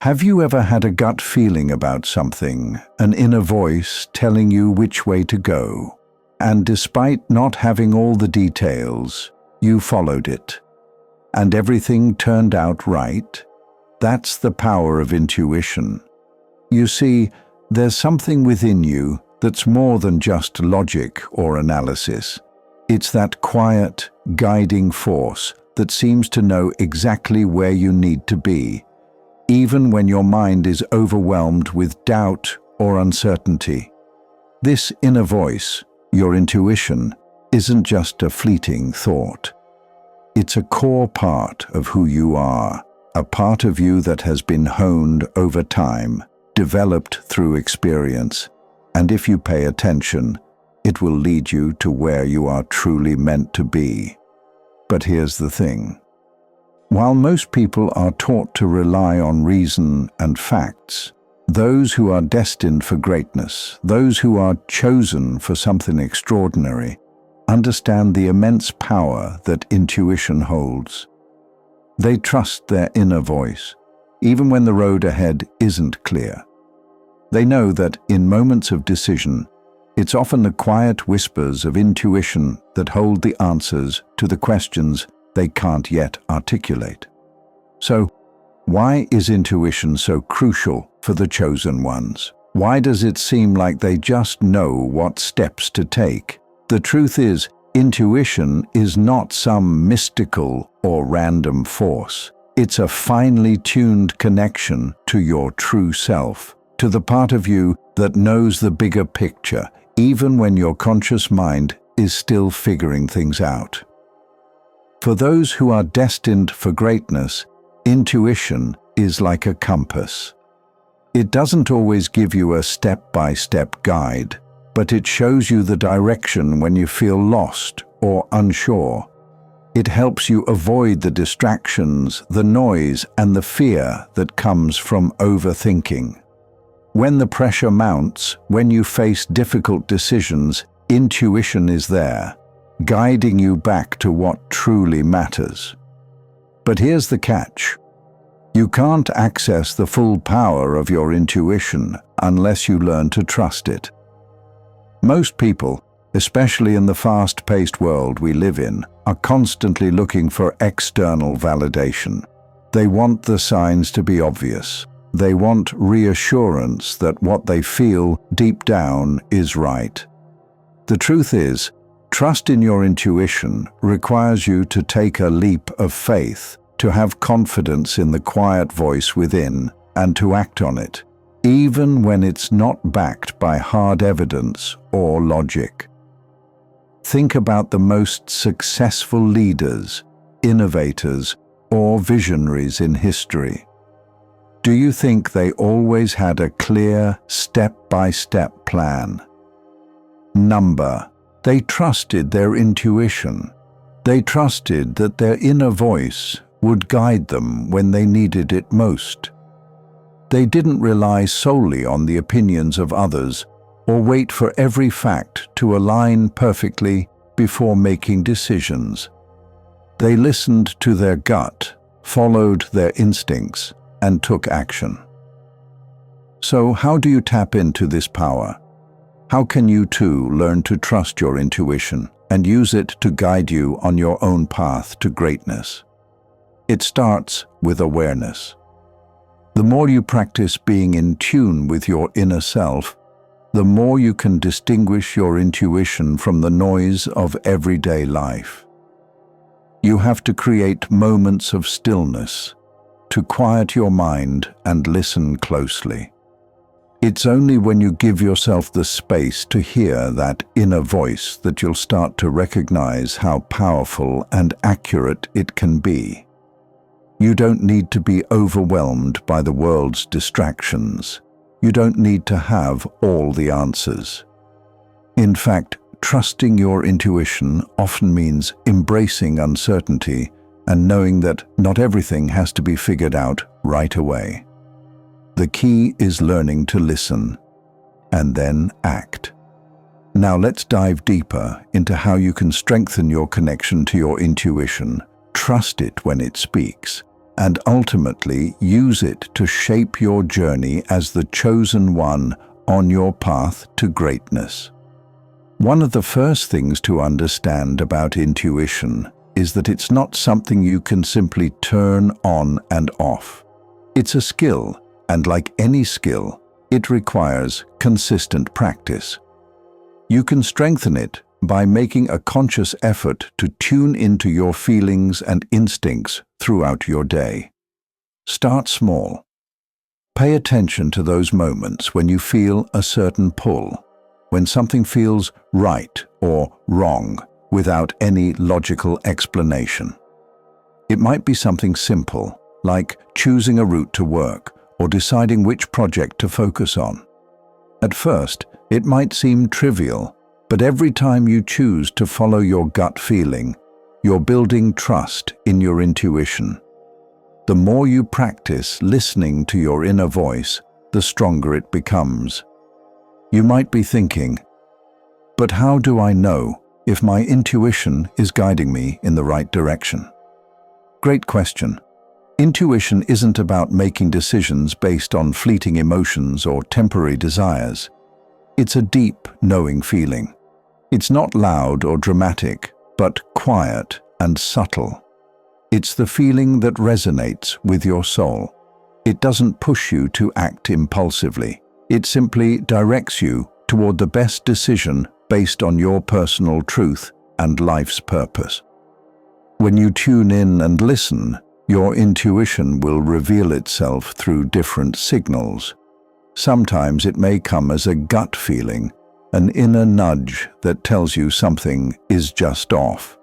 Have you ever had a gut feeling about something, an inner voice telling you which way to go, and despite not having all the details, you followed it, and everything turned out right? That's the power of intuition. You see, there's something within you that's more than just logic or analysis. It's that quiet, guiding force that seems to know exactly where you need to be, even when your mind is overwhelmed with doubt or uncertainty. This inner voice, your intuition, isn't just a fleeting thought. It's a core part of who you are, a part of you that has been honed over time, developed through experience, and if you pay attention, it will lead you to where you are truly meant to be. But here's the thing. While most people are taught to rely on reason and facts, those who are destined for greatness, those who are chosen for something extraordinary, understand the immense power that intuition holds. They trust their inner voice, even when the road ahead isn't clear. They know that in moments of decision, it's often the quiet whispers of intuition that hold the answers to the questions they can't yet articulate. So, why is intuition so crucial for the chosen ones? Why does it seem like they just know what steps to take? The truth is, intuition is not some mystical or random force. It's a finely tuned connection to your true self, to the part of you that knows the bigger picture, even when your conscious mind is still figuring things out. For those who are destined for greatness, intuition is like a compass. It doesn't always give you a step-by-step guide, but it shows you the direction when you feel lost or unsure. It helps you avoid the distractions, the noise, and the fear that comes from overthinking. When the pressure mounts, when you face difficult decisions, intuition is there, guiding you back to what truly matters. But here's the catch. You can't access the full power of your intuition unless you learn to trust it. Most people, especially in the fast-paced world we live in, are constantly looking for external validation. They want the signs to be obvious. They want reassurance that what they feel deep down is right. The truth is, trust in your intuition requires you to take a leap of faith, to have confidence in the quiet voice within, and to act on it, even when it's not backed by hard evidence or logic. Think about the most successful leaders, innovators, or visionaries in history. Do you think they always had a clear, step-by-step plan? They trusted their intuition. They trusted that their inner voice would guide them when they needed it most. They didn't rely solely on the opinions of others or wait for every fact to align perfectly before making decisions. They listened to their gut, followed their instincts, and took action. So how do you tap into this power? How can you too learn to trust your intuition and use it to guide you on your own path to greatness? It starts with awareness. The more you practice being in tune with your inner self, the more you can distinguish your intuition from the noise of everyday life. You have to create moments of stillness to quiet your mind and listen closely. It's only when you give yourself the space to hear that inner voice that you'll start to recognize how powerful and accurate it can be. You don't need to be overwhelmed by the world's distractions. You don't need to have all the answers. In fact, trusting your intuition often means embracing uncertainty and knowing that not everything has to be figured out right away. The key is learning to listen and then act. Now let's dive deeper into how you can strengthen your connection to your intuition, trust it when it speaks, and ultimately use it to shape your journey as the chosen one on your path to greatness. One of the first things to understand about intuition is that it's not something you can simply turn on and off. It's a skill, and like any skill, it requires consistent practice. You can strengthen it by making a conscious effort to tune into your feelings and instincts throughout your day. Start small. Pay attention to those moments when you feel a certain pull, when something feels right or wrong without any logical explanation. It might be something simple, like choosing a route to work or deciding which project to focus on. At first, it might seem trivial, but every time you choose to follow your gut feeling, you're building trust in your intuition. The more you practice listening to your inner voice, the stronger it becomes. You might be thinking, but how do I know if my intuition is guiding me in the right direction? Great question. Intuition isn't about making decisions based on fleeting emotions or temporary desires. It's a deep, knowing feeling. It's not loud or dramatic, but quiet and subtle. It's the feeling that resonates with your soul. It doesn't push you to act impulsively. It simply directs you toward the best decision based on your personal truth and life's purpose. When you tune in and listen, your intuition will reveal itself through different signals. Sometimes it may come as a gut feeling, an inner nudge that tells you something is just off.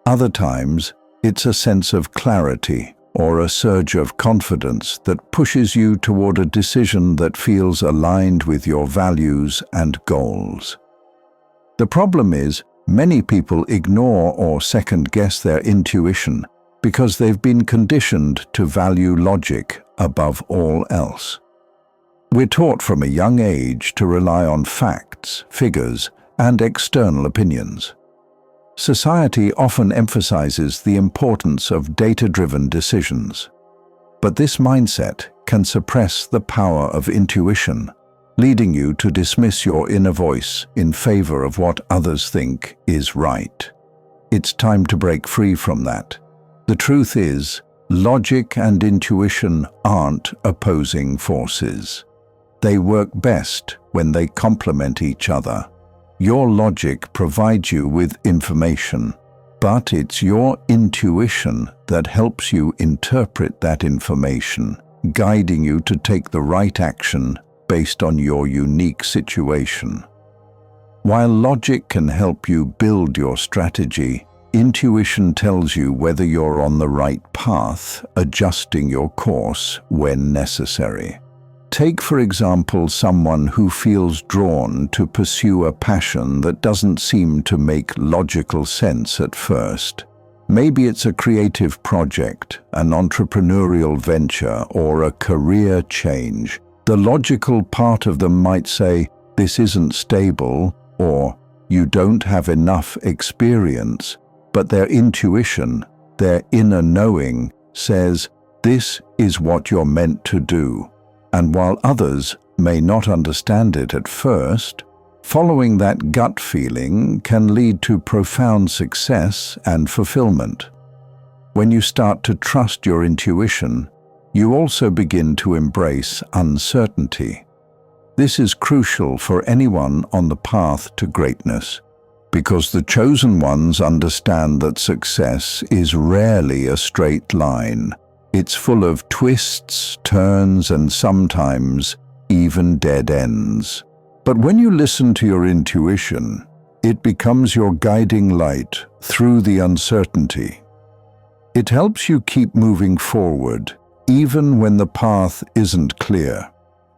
Other times, it's a sense of clarity or a surge of confidence that pushes you toward a decision that feels aligned with your values and goals. The problem is, many people ignore or second-guess their intuition because they've been conditioned to value logic above all else. We're taught from a young age to rely on facts, figures, and external opinions. Society often emphasizes the importance of data-driven decisions. But this mindset can suppress the power of intuition, leading you to dismiss your inner voice in favor of what others think is right. It's time to break free from that. The truth is, logic and intuition aren't opposing forces. They work best when they complement each other. Your logic provides you with information, but it's your intuition that helps you interpret that information, guiding you to take the right action based on your unique situation. While logic can help you build your strategy, intuition tells you whether you're on the right path, adjusting your course when necessary. Take, for example, someone who feels drawn to pursue a passion that doesn't seem to make logical sense at first. Maybe it's a creative project, an entrepreneurial venture, or a career change. The logical part of them might say, "This isn't stable," or "You don't have enough experience." But their intuition, their inner knowing, says, "This is what you're meant to do." And while others may not understand it at first, following that gut feeling can lead to profound success and fulfillment. When you start to trust your intuition, you also begin to embrace uncertainty. This is crucial for anyone on the path to greatness, because the chosen ones understand that success is rarely a straight line. It's full of twists, turns, and sometimes even dead ends. But when you listen to your intuition, it becomes your guiding light through the uncertainty. It helps you keep moving forward, even when the path isn't clear.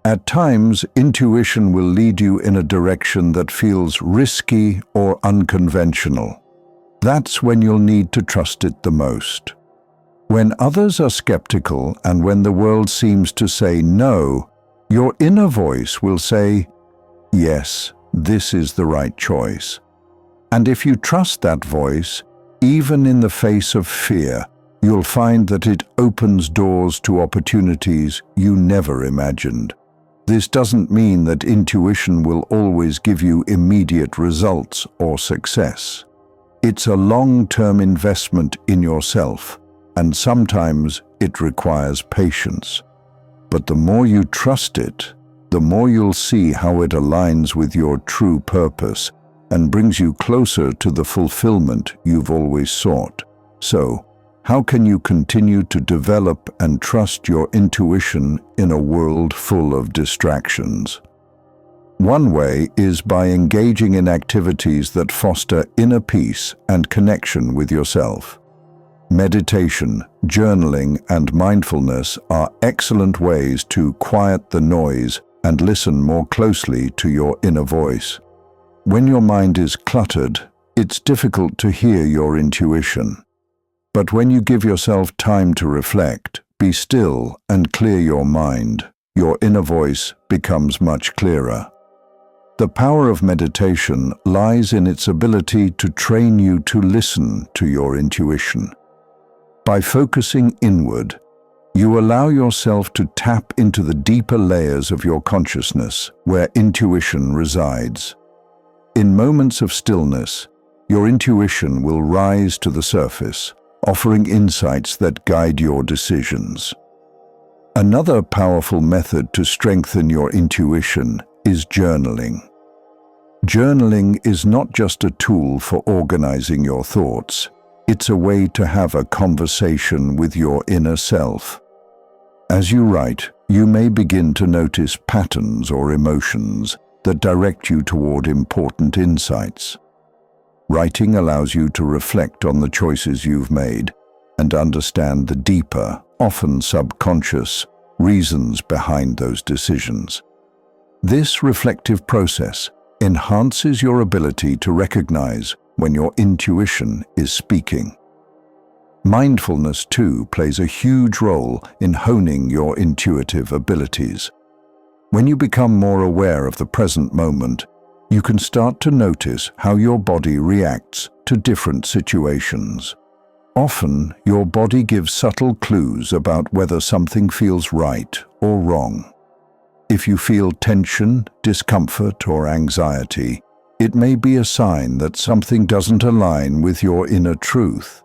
At times, intuition will lead you in a direction that feels risky or unconventional. That's when you'll need to trust it the most. When others are skeptical and when the world seems to say no, your inner voice will say, "Yes, this is the right choice." And if you trust that voice, even in the face of fear, you'll find that it opens doors to opportunities you never imagined. This doesn't mean that intuition will always give you immediate results or success. It's a long-term investment in yourself, and sometimes it requires patience. But the more you trust it, the more you'll see how it aligns with your true purpose and brings you closer to the fulfillment you've always sought. So, how can you continue to develop and trust your intuition in a world full of distractions? One way is by engaging in activities that foster inner peace and connection with yourself. Meditation, journaling, and mindfulness are excellent ways to quiet the noise and listen more closely to your inner voice. When your mind is cluttered, it's difficult to hear your intuition. But when you give yourself time to reflect, be still, and clear your mind, your inner voice becomes much clearer. The power of meditation lies in its ability to train you to listen to your intuition. By focusing inward, you allow yourself to tap into the deeper layers of your consciousness where intuition resides. In moments of stillness, your intuition will rise to the surface, offering insights that guide your decisions. Another powerful method to strengthen your intuition is journaling. Journaling is not just a tool for organizing your thoughts. It's a way to have a conversation with your inner self. As you write, you may begin to notice patterns or emotions that direct you toward important insights. Writing allows you to reflect on the choices you've made and understand the deeper, often subconscious, reasons behind those decisions. This reflective process enhances your ability to recognize when your intuition is speaking. Mindfulness, too, plays a huge role in honing your intuitive abilities. When you become more aware of the present moment, you can start to notice how your body reacts to different situations. Often, your body gives subtle clues about whether something feels right or wrong. If you feel tension, discomfort, or anxiety, it may be a sign that something doesn't align with your inner truth.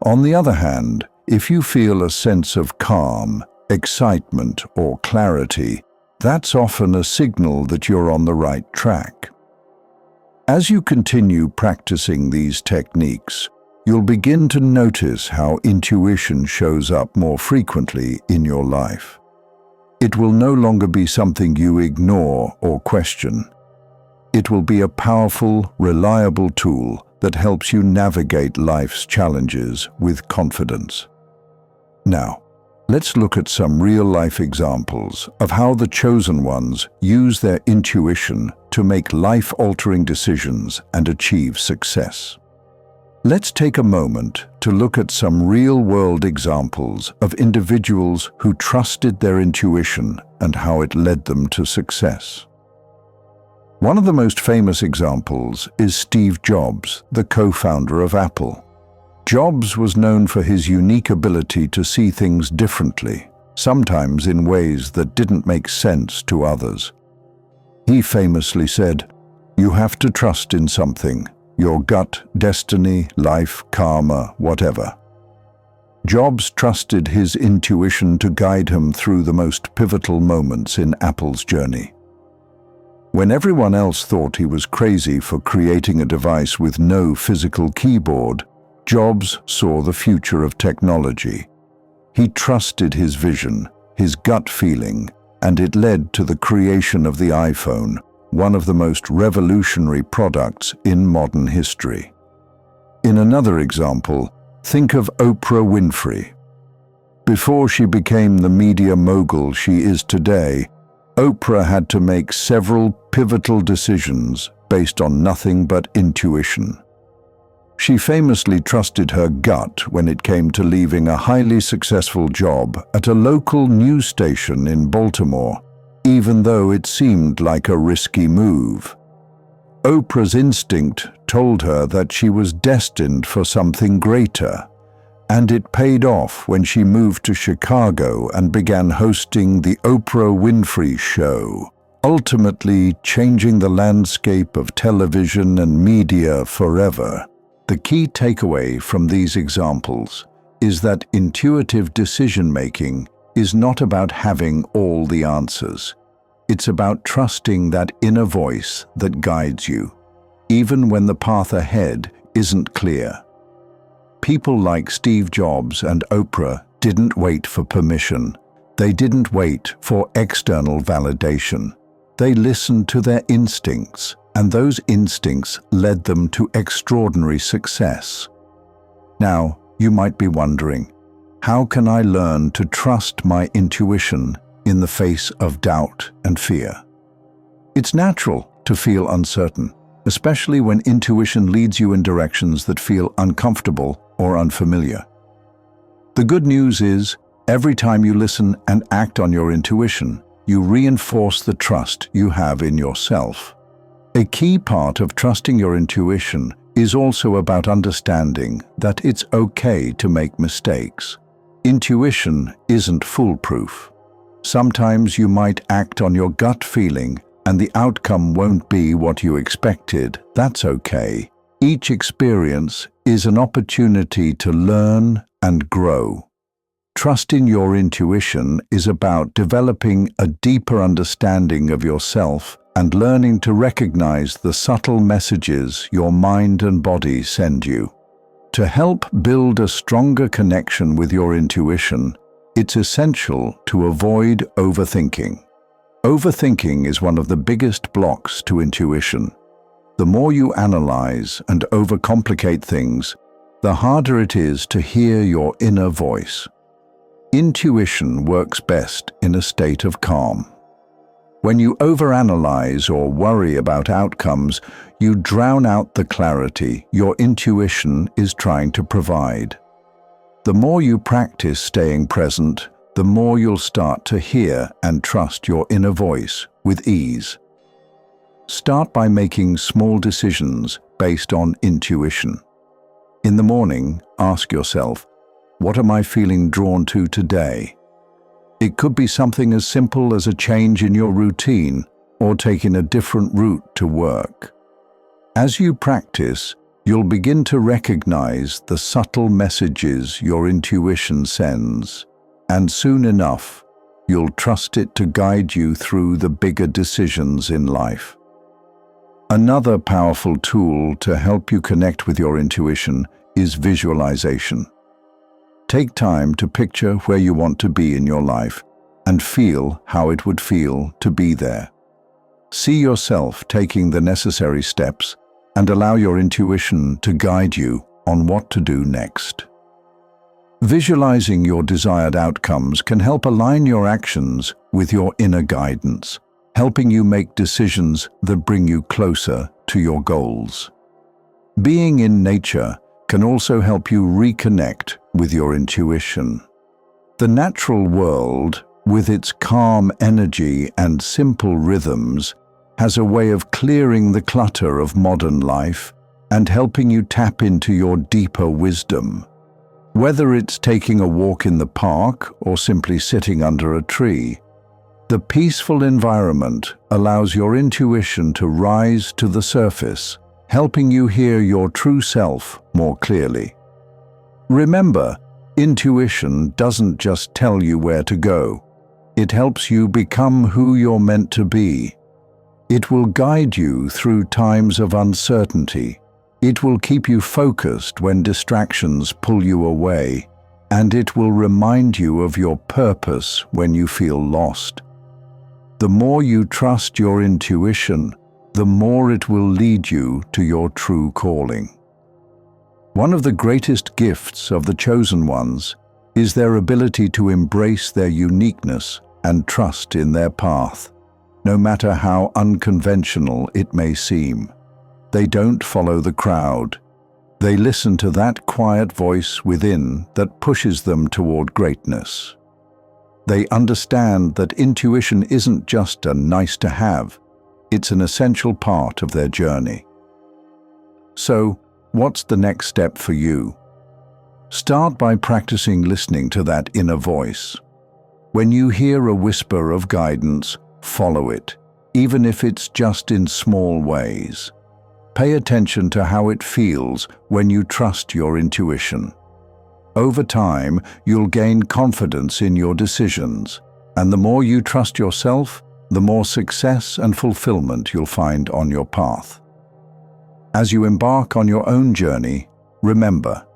On the other hand, if you feel a sense of calm, excitement, or clarity, that's often a signal that you're on the right track. As you continue practicing these techniques, you'll begin to notice how intuition shows up more frequently in your life. It will no longer be something you ignore or question. It will be a powerful, reliable tool that helps you navigate life's challenges with confidence. Now, let's look at some real-life examples of how the chosen ones use their intuition to make life-altering decisions and achieve success. Let's take a moment to look at some real-world examples of individuals who trusted their intuition and how it led them to success. One of the most famous examples is Steve Jobs, the co-founder of Apple. Jobs was known for his unique ability to see things differently, sometimes in ways that didn't make sense to others. He famously said, "You have to trust in something. Your gut, destiny, life, karma, whatever." Jobs trusted his intuition to guide him through the most pivotal moments in Apple's journey. When everyone else thought he was crazy for creating a device with no physical keyboard, Jobs saw the future of technology. He trusted his vision, his gut feeling, and it led to the creation of the iPhone, one of the most revolutionary products in modern history. In another example, think of Oprah Winfrey. Before she became the media mogul she is today, Oprah had to make several pivotal decisions based on nothing but intuition. She famously trusted her gut when it came to leaving a highly successful job at a local news station in Baltimore, even though it seemed like a risky move. Oprah's instinct told her that she was destined for something greater, And it paid off when she moved to Chicago and began hosting the Oprah Winfrey Show, ultimately changing the landscape of television and media forever. The key takeaway from these examples is that intuitive decision-making is not about having all the answers. It's about trusting that inner voice that guides you, even when the path ahead isn't clear. People like Steve Jobs and Oprah didn't wait for permission. They didn't wait for external validation. They listened to their instincts, and those instincts led them to extraordinary success. Now, you might be wondering, how can I learn to trust my intuition in the face of doubt and fear? It's natural to feel uncertain, especially when intuition leads you in directions that feel uncomfortable or unfamiliar. The good news is, every time you listen and act on your intuition, you reinforce the trust you have in yourself. A key part of trusting your intuition is also about understanding that it's okay to make mistakes. Intuition isn't foolproof. Sometimes you might act on your gut feeling and the outcome won't be what you expected. That's okay. Each experience is an opportunity to learn and grow. Trusting your intuition is about developing a deeper understanding of yourself and learning to recognize the subtle messages your mind and body send you. To help build a stronger connection with your intuition, it's essential to avoid overthinking. Overthinking is one of the biggest blocks to intuition. The more you analyze and overcomplicate things, the harder it is to hear your inner voice. Intuition works best in a state of calm. When you overanalyze or worry about outcomes, you drown out the clarity your intuition is trying to provide. The more you practice staying present, the more you'll start to hear and trust your inner voice with ease. Start by making small decisions based on intuition. In the morning, ask yourself, what am I feeling drawn to today? It could be something as simple as a change in your routine or taking a different route to work. As you practice, you'll begin to recognize the subtle messages your intuition sends, and soon enough, you'll trust it to guide you through the bigger decisions in life. Another powerful tool to help you connect with your intuition is visualization. Take time to picture where you want to be in your life and feel how it would feel to be there. See yourself taking the necessary steps and allow your intuition to guide you on what to do next. Visualizing your desired outcomes can help align your actions with your inner guidance, helping you make decisions that bring you closer to your goals. Being in nature can also help you reconnect with your intuition. The natural world, with its calm energy and simple rhythms, has a way of clearing the clutter of modern life and helping you tap into your deeper wisdom. Whether it's taking a walk in the park or simply sitting under a tree, the peaceful environment allows your intuition to rise to the surface, helping you hear your true self more clearly. Remember, intuition doesn't just tell you where to go. It helps you become who you're meant to be. It will guide you through times of uncertainty. It will keep you focused when distractions pull you away, and it will remind you of your purpose when you feel lost. The more you trust your intuition, the more it will lead you to your true calling. One of the greatest gifts of the chosen ones is their ability to embrace their uniqueness and trust in their path, no matter how unconventional it may seem. They don't follow the crowd. They listen to that quiet voice within that pushes them toward greatness. They understand that intuition isn't just a nice to have, it's an essential part of their journey. So, what's the next step for you? Start by practicing listening to that inner voice. When you hear a whisper of guidance, follow it, even if it's just in small ways. Pay attention to how it feels when you trust your intuition. Over time, you'll gain confidence in your decisions, and the more you trust yourself, the more success and fulfillment you'll find on your path. As you embark on your own journey, remember,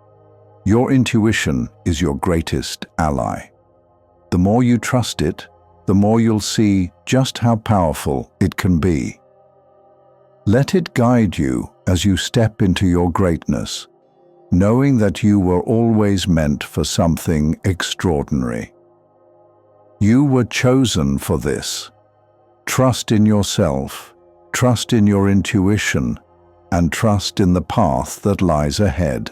your intuition is your greatest ally. The more you trust it, the more you'll see just how powerful it can be. Let it guide you as you step into your greatness, knowing that you were always meant for something extraordinary. You were chosen for this. Trust in yourself, trust in your intuition, and trust in the path that lies ahead.